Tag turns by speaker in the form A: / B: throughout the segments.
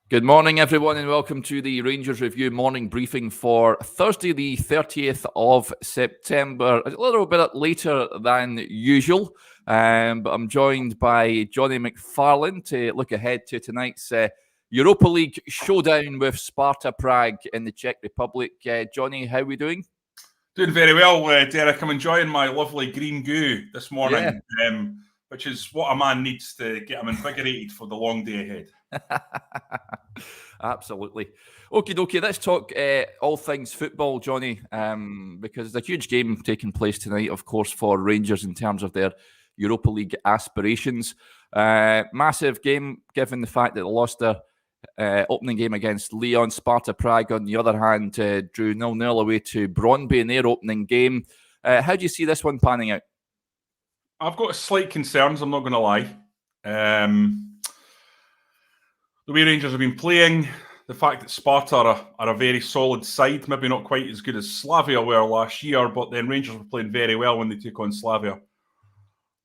A: Good morning, everyone, and welcome to the Rangers Review morning briefing for Thursday, the 30th of September. A little bit later than usual, but I'm joined by Jonny McFarlane to look ahead to tonight's Europa League showdown with Sparta Prague in the Czech Republic. Jonny, how are we doing?
B: Doing very well, Derek. I'm enjoying my lovely green goo this morning, which is what a man needs to get him invigorated for the long day ahead.
A: Absolutely. Okay, let's talk all things football, Jonny, because there's a huge game taking place tonight, of course, for Rangers in terms of their Europa League aspirations. Massive game, given the fact that they lost their opening game against Lyon. Sparta Prague, on the other hand, drew 0-0 away to Brøndby in their opening game. How do you see this one panning out?
B: I've got slight concerns, I'm not going to lie. The way Rangers have been playing, the fact that Sparta are a very solid side, maybe not quite as good as Slavia were last year, but then Rangers were playing very well when they took on Slavia.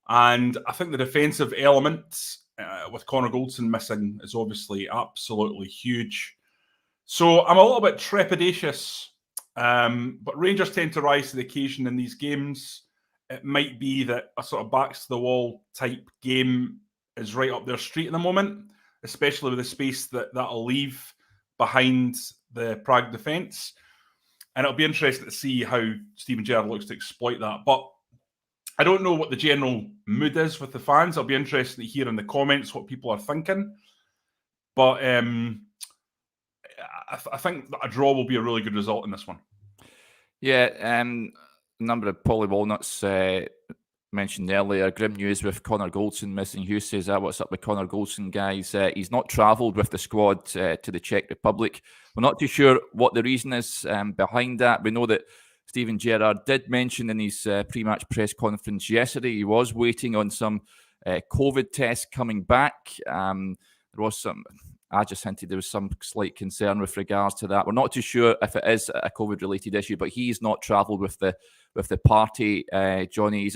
B: And I think the defensive element, with Connor Goldson missing, is obviously absolutely huge. So I'm a little bit trepidatious, but Rangers tend to rise to the occasion in these games. It might be that a sort of backs-to-the-wall type game is right up their street at the moment, especially with the space that'll leave behind the Prague defence. And it'll be interesting to see how Steven Gerrard looks to exploit that. But I don't know what the general mood is with the fans. It'll be interesting to hear in the comments what people are thinking. But I think that a draw will be a really good result in this one.
A: Yeah, a number of Polly Walnuts mentioned earlier. Grim news with Connor Goldson missing. Hugh says, what's up with Connor Goldson, guys? He's not travelled with the squad to the Czech Republic. We're not too sure what the reason is behind that. We know that Steven Gerrard did mention in his pre-match press conference yesterday he was waiting on some COVID tests coming back. There was some... I just hinted there was some slight concern with regards to that. We're not too sure if it is a COVID-related issue, but he's not travelled with the party. Jonny,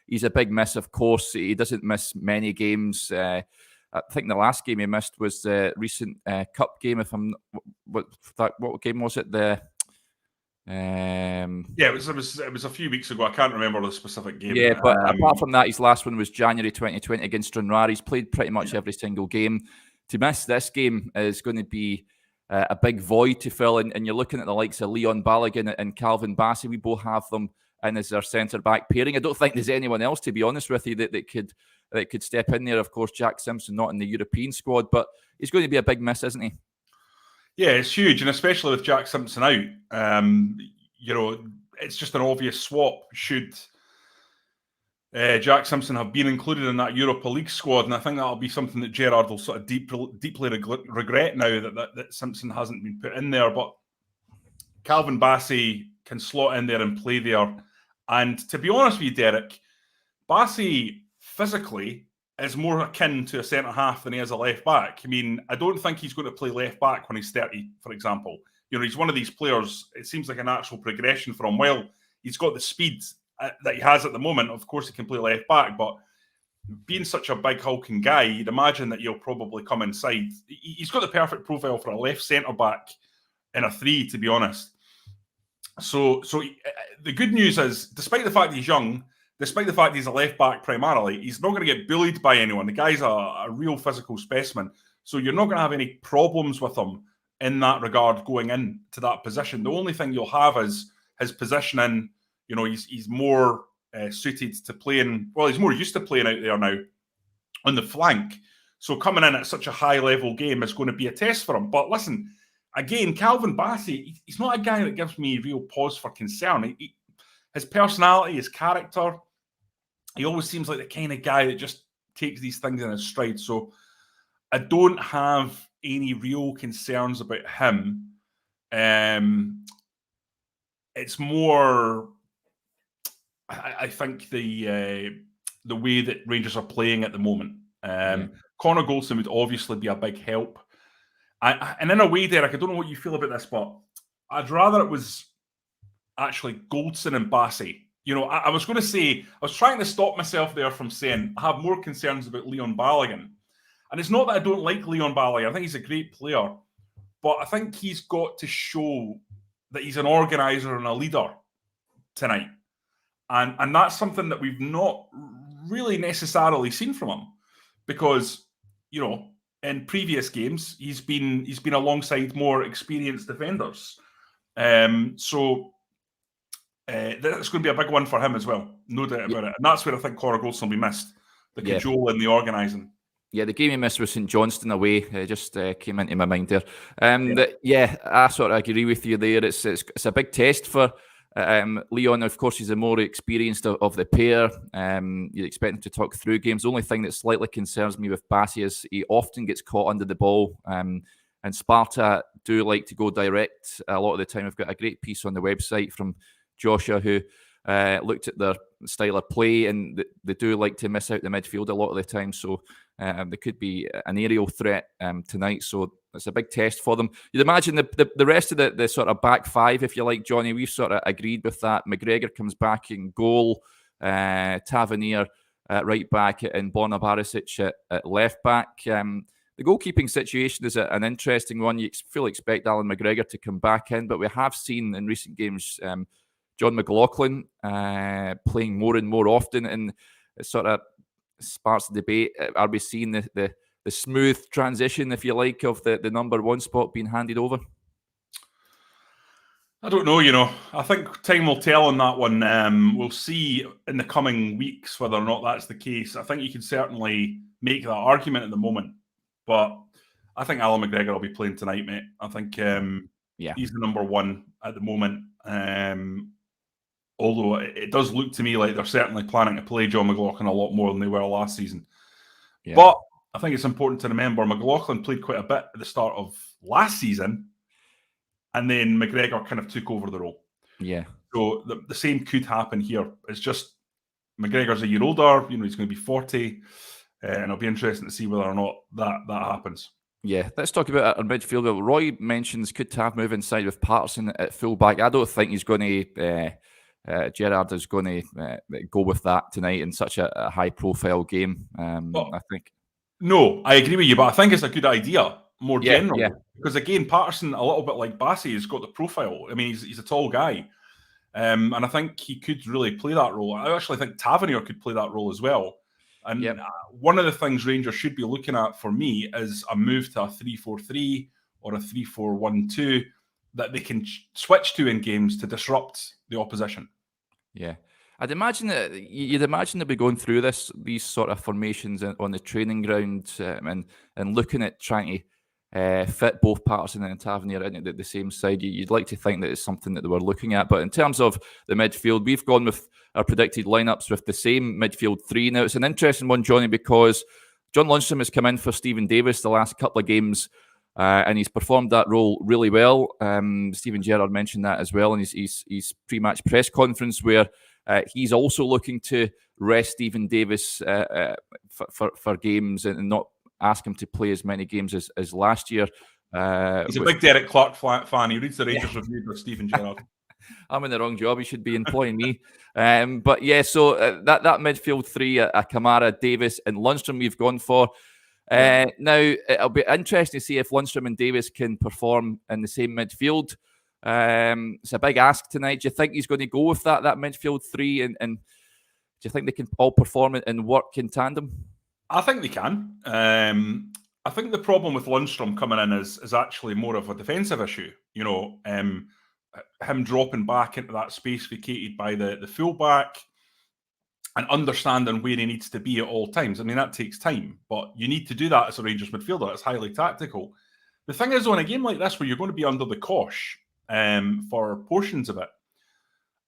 A: he's a big miss, of course. He doesn't miss many games. I think the last game he missed was the recent cup game. What game was it?
B: It was a few weeks ago. I can't remember the specific game.
A: Yeah, but apart from that, his last one was January 2020 against Stranraer. He's played pretty much every single game. To miss this game is going to be a big void to fill, and you're looking at the likes of Leon Balogun and Calvin Bassey. We both have them in as their centre-back pairing. I don't think there's anyone else, to be honest with you, that could step in there. Of course, Jack Simpson not in the European squad, but he's going to be a big miss, isn't he?
B: Yeah, it's huge, and especially with Jack Simpson out. It's just an obvious swap should Jack Simpson have been included in that Europa League squad, and I think that'll be something that Gerrard will sort of deeply regret now that Simpson hasn't been put in there. But Calvin Bassey can slot in there and play there. And to be honest with you, Derek, Bassey physically is more akin to a centre-half than he is a left-back. I mean, I don't think he's going to play left-back when he's 30, for example. He's one of these players, it seems like a natural progression for him. Well, he's got the speed that he has at the moment. Of course, he can play left back, but being such a big hulking guy, you'd imagine that he'll probably come inside. He's got the perfect profile for a left centre back in a 3, to be honest. So the good news is, despite the fact he's young, despite the fact he's a left back primarily, he's not going to get bullied by anyone. The guy's a real physical specimen, so you're not going to have any problems with him in that regard going into that position. The only thing you'll have is his positioning. He's more suited to playing, well, he's more used to playing out there now on the flank. So coming in at such a high-level game is going to be a test for him. But listen, again, Calvin Bassey, he's not a guy that gives me real pause for concern. His personality, his character, he always seems like the kind of guy that just takes these things in his stride. So I don't have any real concerns about him. It's more... I think the way that Rangers are playing at the moment. Connor Goldson would obviously be a big help. And in a way, Derek, I don't know what you feel about this, but I'd rather it was actually Goldson and Bassey. I was going to say, I was trying to stop myself there from saying I have more concerns about Leon Balogun. And it's not that I don't like Leon Bailey. I think he's a great player. But I think he's got to show that he's an organiser and a leader tonight. And that's something that we've not really necessarily seen from him. Because, in previous games, he's been alongside more experienced defenders. So that's going to be a big one for him as well. No doubt about it. And that's where I think Conor Goldson will be missed. The cajole and the organising.
A: Yeah, the game he missed was St Johnstone away. Just came into my mind there. I sort of agree with you there. It's a big test for Leon. Of course, he's the more experienced of the pair. You'd expect him to talk through games. The only thing that slightly concerns me with Bassey is he often gets caught under the ball. And Sparta do like to go direct a lot of the time. I've got a great piece on the website from Joshua who looked at their style of play, and they do like to miss out the midfield a lot of the time. So there could be an aerial threat tonight. So it's a big test for them. You'd imagine the rest of the sort of back five, if you like, Jonny, we've sort of agreed with that. McGregor comes back in goal, Tavernier at right back, and Borna Barisic at left back. The goalkeeping situation is an interesting one. You fully expect Alan McGregor to come back in, but we have seen in recent games John McLaughlin playing more and more often, and it sort of sparks the debate. Are we seeing the smooth transition, if you like, of the number one spot being handed over?
B: I don't know, I think time will tell on that one. We'll see in the coming weeks whether or not that's the case. I think you can certainly make that argument at the moment, but I think Alan McGregor will be playing tonight, mate. I think he's the number one at the moment. Although it does look to me like they're certainly planning to play John McLaughlin a lot more than they were last season. Yeah. But I think it's important to remember McLaughlin played quite a bit at the start of last season, and then McGregor kind of took over the role.
A: Yeah.
B: So the same could happen here. It's just McGregor's a year older. He's going to be 40, and it'll be interesting to see whether or not that happens.
A: Yeah, let's talk about our midfield. Roy mentions could have move inside with Patterson at fullback. I don't think he's going to... Gerrard is going to go with that tonight in such a high-profile game. I think.
B: No, I agree with you, but I think it's a good idea more generally.
A: Yeah.
B: Because again, Patterson, a little bit like Bassey, has got the profile. I mean, he's a tall guy, and I think he could really play that role. I actually think Tavernier could play that role as well. And one of the things Rangers should be looking at for me is a move to a 3-4-3 or a 3-4-1-2 that they can switch to in games to disrupt the opposition.
A: Yeah, you'd imagine they'll be going through these sort of formations on the training ground and looking at trying to fit both Patterson and Tavernier into the same side. You'd like to think that it's something that they were looking at, but in terms of the midfield, we've gone with our predicted lineups with the same midfield three. Now it's an interesting one, Jonny, because John Lundstram has come in for Stephen Davis the last couple of games. And he's performed that role really well. Stephen Gerrard mentioned that as well in his pre-match press conference, where he's also looking to rest Stephen Davis for games and not ask him to play as many games as last year.
B: He's a big Derek Clark fan. He reads the Rangers review for Stephen Gerrard.
A: I'm in the wrong job. He should be employing me. But yeah, so that midfield three, Kamara, Davis, and Lundstram we've gone for. Now, it'll be interesting to see if Lundstram and Davis can perform in the same midfield. It's a big ask tonight. Do you think he's going to go with that midfield three? And do you think they can all perform and work in tandem?
B: I think they can. I think the problem with Lundstram coming in is actually more of a defensive issue. Him dropping back into that space vacated by the fullback, and understanding where he needs to be at all times. I mean, that takes time, but you need to do that as a Rangers midfielder. It's highly tactical. The thing is, on a game like this, where you're going to be under the cosh for portions of it,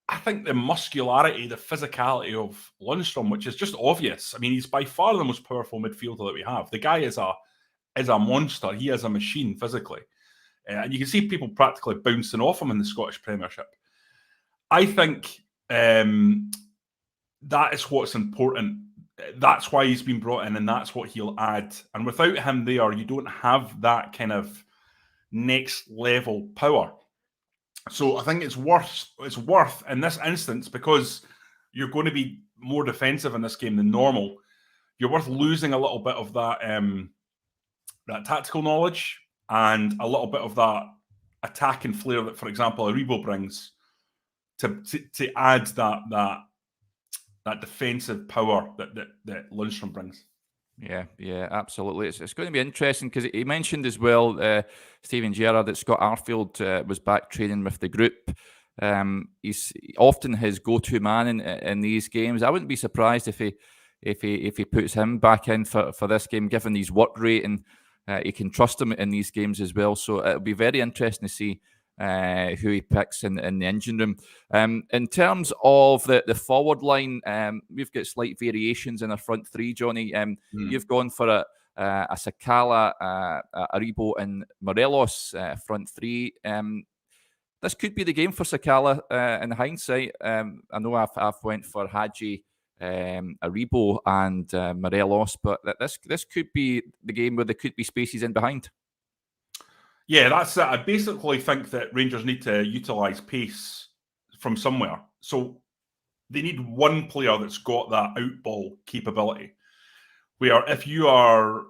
B: I think the muscularity, the physicality of Lundstram, which is just obvious. I mean, he's by far the most powerful midfielder that we have. The guy is a monster. He is a machine physically. And you can see people practically bouncing off him in the Scottish Premiership. I think... that is what's important. That's why he's been brought in, and that's what he'll add. And without him there, you don't have that kind of next level power. So I think it's worth in this instance, because you're going to be more defensive in this game than normal. You're worth losing a little bit of that tactical knowledge and a little bit of that attack and flair that, for example, Aribo brings to add that defensive power that Lundstrom brings.
A: Yeah, absolutely. It's going to be interesting because he mentioned as well, Steven Gerrard, that Scott Arfield was back training with the group. He's often his go-to man in these games. I wouldn't be surprised if he puts him back in for this game, given his work rate, and he can trust him in these games as well. So it'll be very interesting to see who he picks in the engine room. In terms of the forward line, we've got slight variations in our front three, Jonny. You've gone for a Sakala, Aribo, and Morelos front three. This could be the game for Sakala in hindsight. I know I've went for Hadji, Aribo, and Morelos, but this could be the game where there could be spaces in behind.
B: Yeah, that's it. I basically think that Rangers need to utilise pace from somewhere. So they need one player that's got that outball capability. Where if you are,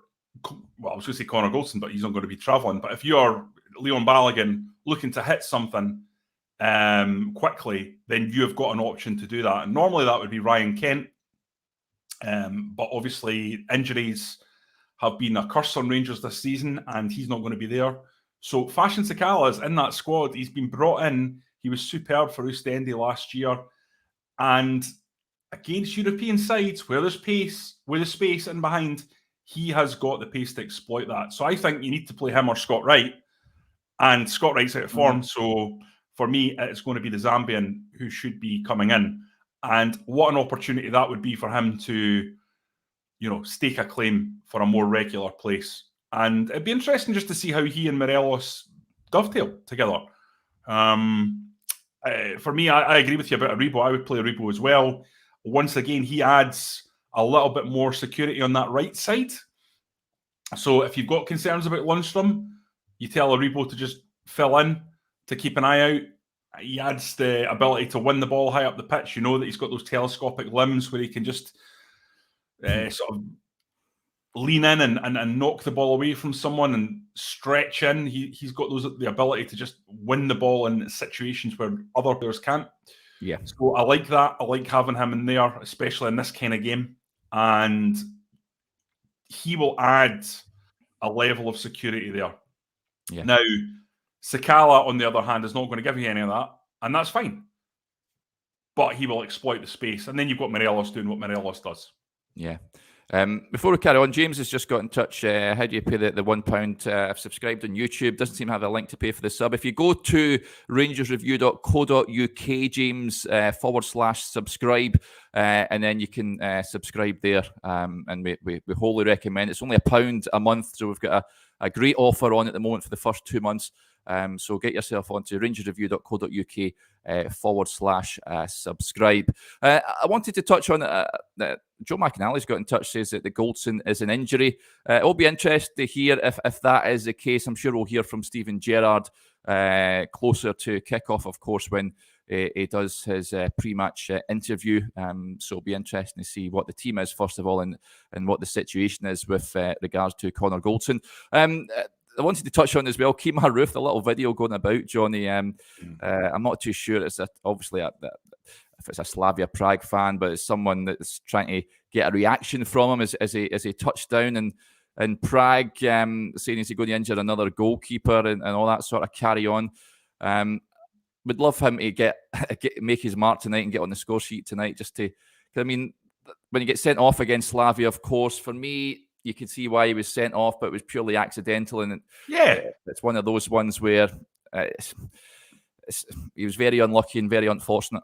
B: well, I was going to say Connor Goldson, but he's not going to be travelling. But if you are Leon Balogun looking to hit something quickly, then you have got an option to do that. And normally that would be Ryan Kent. But obviously injuries have been a curse on Rangers this season, and he's not going to be there. So Fashion Sakala is in that squad. He's been brought in. He was superb for Oostende last year. And against European sides, where there's pace, where there's space in behind, he has got the pace to exploit that. So I think you need to play him or Scott Wright. And Scott Wright's out of form. So for me, it's going to be the Zambian who should be coming in. And what an opportunity that would be for him to, stake a claim for a more regular place. And it'd be interesting just to see how he and Morelos dovetail together. For me, I agree with you about Aribo. I would play Aribo as well. Once again, he adds a little bit more security on that right side. So if you've got concerns about Lundstrom, you tell Aribo to just fill in, to keep an eye out. He adds the ability to win the ball high up the pitch. You know that he's got those telescopic limbs where he can just sort of lean in and knock the ball away from someone and stretch in. He's got the ability to just win the ball in situations where other players can't.
A: Yeah.
B: So I like that. I like having him in there, especially in this kind of game. And he will add a level of security there. Yeah. Now, Sakala, on the other hand, is not going to give you any of that, and that's fine. But he will exploit the space. And then you've got Morelos doing what Morelos does.
A: Yeah. Before we carry on, James has just got in touch. How do you pay the £1? I've subscribed on YouTube. Doesn't seem to have a link to pay for the sub. If you go to rangersreview.co.uk, James, /subscribe, and then you can subscribe there. And we wholly recommend it. It's only £1 a month, so we've got a great offer on at the moment for the first 2 months. So get yourself onto rangersreview.co.uk /subscribe. I wanted to touch on Joe McAnally's got in touch, says that the Goldson is an injury. It'll be interesting to hear if that is the case. I'm sure we'll hear from Steven Gerrard closer to kickoff, of course, when he does his pre-match interview. So it'll be interesting to see what the team is, first of all, and what the situation is with regards to Connor Goldson. I wanted to touch on as well, Kemar Roof, the little video going about, Jonny. I'm not too sure. It's obviously if it's a Slavia Prague fan, but it's someone that's trying to get a reaction from him as he touched down in Prague, saying he's going to injure another goalkeeper and all that sort of carry on. Would love him to make his mark tonight and get on the score sheet tonight. I mean, when you get sent off against Slavia, of course, for me, you can see why he was sent off, but it was purely accidental. And it's one of those ones where he was very unlucky and very unfortunate.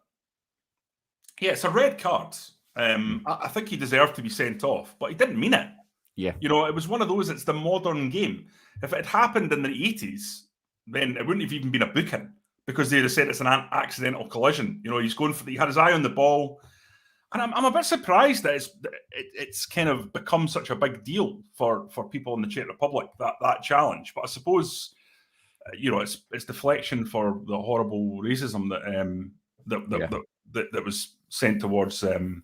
B: Yeah, it's a red card. I think he deserved to be sent off, but he didn't mean it.
A: Yeah.
B: It was one of those, it's the modern game. If it had happened in the 80s, then it wouldn't have even been a booking because they'd have said it's an accidental collision. He had his eye on the ball. And I'm a bit surprised that it's kind of become such a big deal for people in the Czech Republic, that challenge. But I suppose, it's deflection for the horrible racism that was sent towards Glenn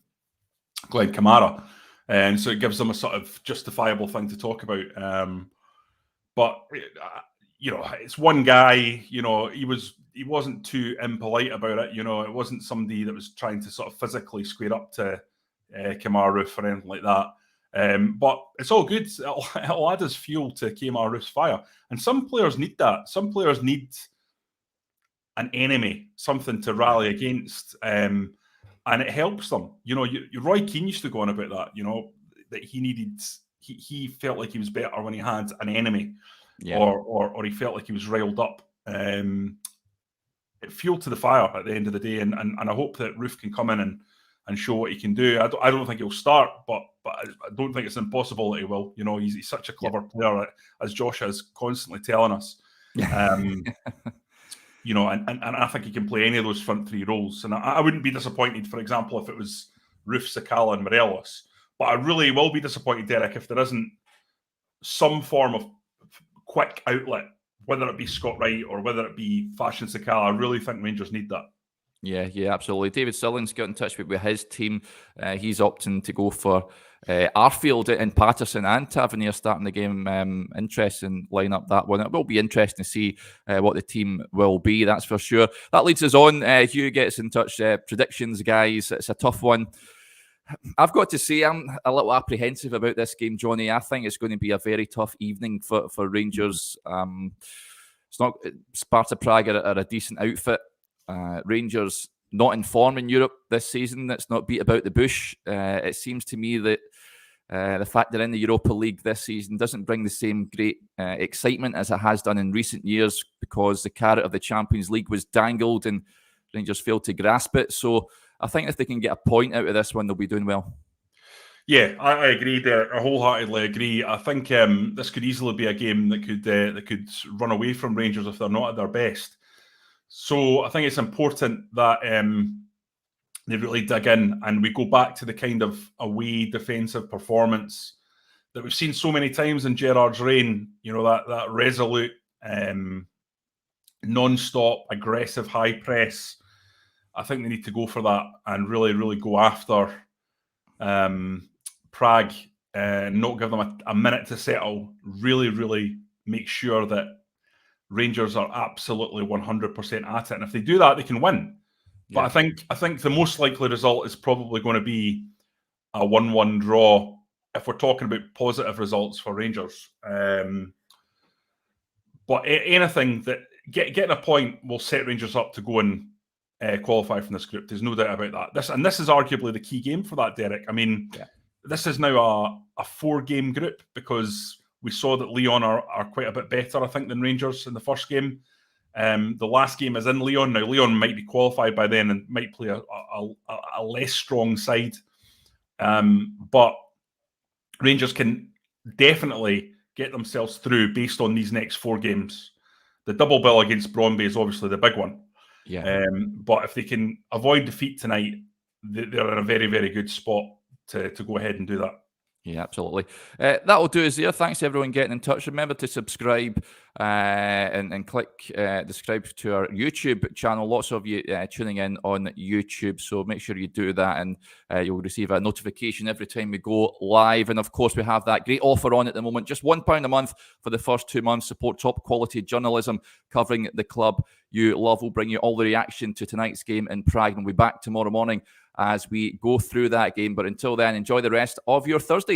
B: Kamara. And so it gives them a sort of justifiable thing to talk about. But it's one guy. He wasn't too impolite about it. It wasn't somebody that was trying to sort of physically square up to Kemar Roof or anything like that. But it's all good. It'll add us fuel to Kemar Roof's fire. And some players need that. Some players need an enemy, something to rally against, and it helps them. Roy Keane used to go on about that. That he needed. He felt like he was better when he had an enemy, or he felt like he was riled up. It fueled to the fire at the end of the day, and I hope that Roof can come in and show what he can do. I don't think he'll start, but I don't think it's impossible that he will. He's such a clever player, as Josh is constantly telling us. And I think he can play any of those front three roles. And I wouldn't be disappointed, for example, if it was Roof, Sakala, and Morelos. But I really will be disappointed, Derek, if there isn't some form of quick outlet, whether it be Scott Wright or whether it be Fashion Sakala. I really think Rangers need that.
A: Yeah, absolutely. David Silling's got in touch with his team. He's opting to go for Arfield and Patterson and Tavernier starting the game. Interesting lineup, that one. It will be interesting to see what the team will be, that's for sure. That leads us on. Hugh gets in touch. Predictions, guys. It's a tough one. I've got to say, I'm a little apprehensive about this game, Jonny. I think it's going to be a very tough evening for Rangers. It's not Sparta Prague are a decent outfit. Rangers not in form in Europe this season. That's not beat about the bush. It seems to me that the fact they're in the Europa League this season doesn't bring the same great excitement as it has done in recent years, because the carrot of the Champions League was dangled and Rangers failed to grasp it. So I think if they can get a point out of this one, they'll be doing well.
B: Yeah, I agree there. I wholeheartedly agree. I think this could easily be a game that could run away from Rangers if they're not at their best. So I think it's important that they really dig in and we go back to the kind of away defensive performance that we've seen so many times in Gerrard's reign. That resolute, non-stop, aggressive high press. I think they need to go for that and really, really go after Prague, not give them a minute to settle. Really, really make sure that Rangers are absolutely 100% at it. And if they do that, they can win. But I think the most likely result is probably going to be a 1-1 draw if we're talking about positive results for Rangers. But anything that getting a point will set Rangers up to go and qualify from this group. There's no doubt about that. This is arguably the key game for that, Derek. I mean, this is now a 4-game group, because we saw that Lyon are quite a bit better, I think, than Rangers in the first game. The last game is in Lyon. Now, Lyon might be qualified by then and might play a less strong side. But Rangers can definitely get themselves through based on these next 4 games. The double bill against Brøndby is obviously the big one. But if they can avoid defeat tonight, they're in a very, very good spot to go ahead and do that.
A: Yeah, absolutely. That'll do us there. Thanks to everyone getting in touch. Remember to subscribe and click subscribe to our YouTube channel. Lots of you tuning in on YouTube, so make sure you do that, and you'll receive a notification every time we go live. And of course, we have that great offer on at the moment. Just £1 a month for the first 2 months. Support top quality journalism covering the club you love. We'll bring you all the reaction to tonight's game in Prague, and we'll be back tomorrow morning as we go through that game. But until then, enjoy the rest of your Thursday.